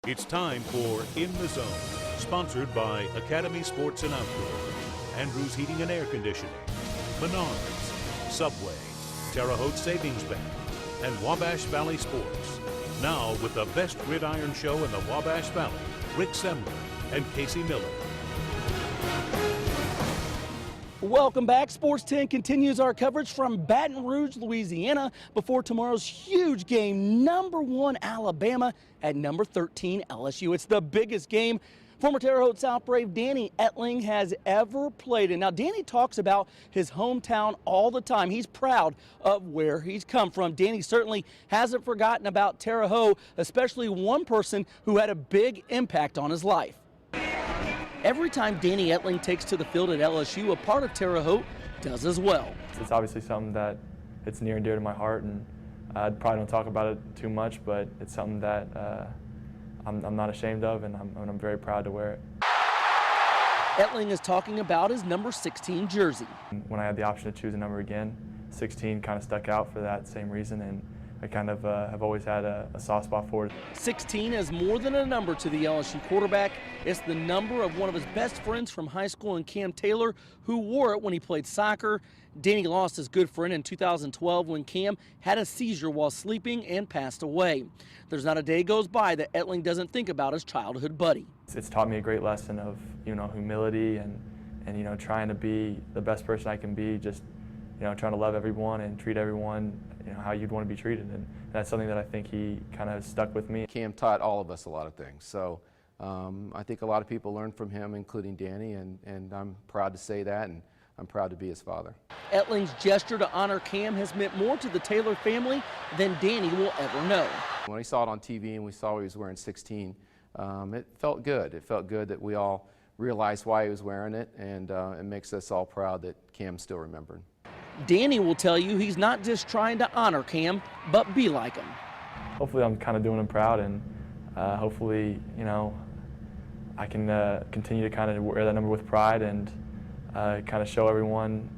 It's time for In the Zone, sponsored by Academy Sports and Outdoor, Andrews Heating and Air Conditioning, Menards, Subway, Terre Haute Savings Bank, and Wabash Valley Sports. Now with the best gridiron show in the Wabash Valley, Rick Semler and Casey Miller. Welcome back. Sports 10 continues our coverage from Baton Rouge, Louisiana, before tomorrow's huge game, number 1 Alabama at number 13 LSU. It's the biggest game former Terre Haute South Brave Danny Etling has ever played in. Now, Danny talks about his hometown all the time. He's proud of where he's come from. Danny certainly hasn't forgotten about Terre Haute, especially one person who had a big impact on his life. Every time Danny Etling takes to the field at LSU, a part of Terre Haute does as well. It's obviously something that it's near and dear to my heart, and I probably don't talk about it too much, but it's something that I'm not ashamed of, and I'm very proud to wear it. Etling is talking about his number 16 jersey. When I had the option to choose a number again, 16 kind of stuck out for that same reason, and I kind of have always had a soft spot for it. 16 is more than a number to the LSU quarterback. It's the number of one of his best friends from high school, and Cam Taylor, who wore it when he played soccer. Danny lost his good friend in 2012 when Cam had a seizure while sleeping and passed away. There's not a day goes by that Etling doesn't think about his childhood buddy. It's taught me a great lesson of, humility and trying to be the best person I can be, just trying to love everyone and treat everyone how you'd want to be treated, and that's something that I think he kind of stuck with me. Cam taught all of us a lot of things, so I think a lot of people learned from him, including Danny, and I'm proud to say that, and I'm proud to be his father. Etling's gesture to honor Cam has meant more to the Taylor family than Danny will ever know. When we saw it on TV and we saw he was wearing 16, it felt good. It felt good that we all realized why he was wearing it, and it makes us all proud that Cam's still remembered. Danny will tell you he's not just trying to honor Cam, but be like him. Hopefully I'm kind of doing him proud, and hopefully, I can continue to kind of wear that number with pride and kind of show everyone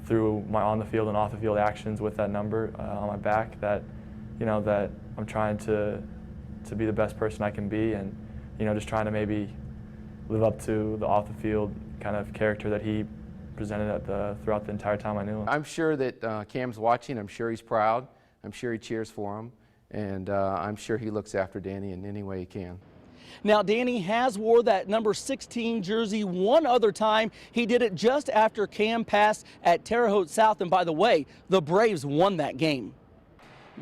through my on the field and off the field actions with that number on my back that, that I'm trying to be the best person I can be, and, just trying to maybe live up to the off the field kind of character that he presented throughout the entire time I knew him. I'm sure that Cam's watching. I'm sure he's proud. I'm sure he cheers for him, and I'm sure he looks after Danny in any way he can. Now, Danny has wore that number 16 jersey one other time. He did it just after Cam passed at Terre Haute South, and by the way, the Braves won that game.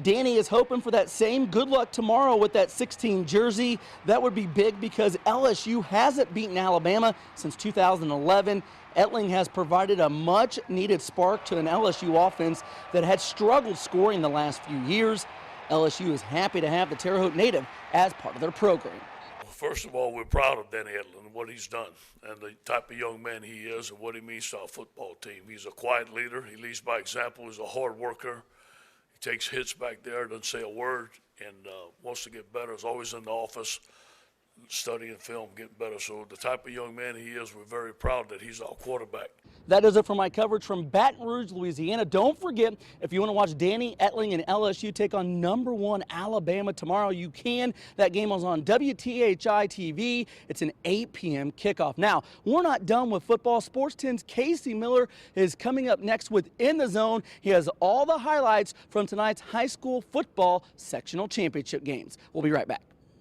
Danny is hoping for that same good luck tomorrow with that 16 jersey. That would be big because LSU hasn't beaten Alabama since 2011. Etling has provided a much-needed spark to an LSU offense that had struggled scoring the last few years. LSU is happy to have the Terre Haute native as part of their program. First of all, we're proud of Danny Etling and what he's done and the type of young man he is and what he means to our football team. He's a quiet leader. He leads by example. He's a hard worker. He takes hits back there, doesn't say a word, and wants to get better. He's always in the office studying film, getting better. So the type of young man he is, we're very proud that he's our quarterback. That does it for my coverage from Baton Rouge, Louisiana. Don't forget, if you want to watch Danny Etling and LSU take on number 1 Alabama tomorrow, you can. That game is on WTHI-TV. It's an 8 p.m. kickoff. Now, we're not done with football. Sports 10's Casey Miller is coming up next with In the Zone. He has all the highlights from tonight's high school football sectional championship games. We'll be right back.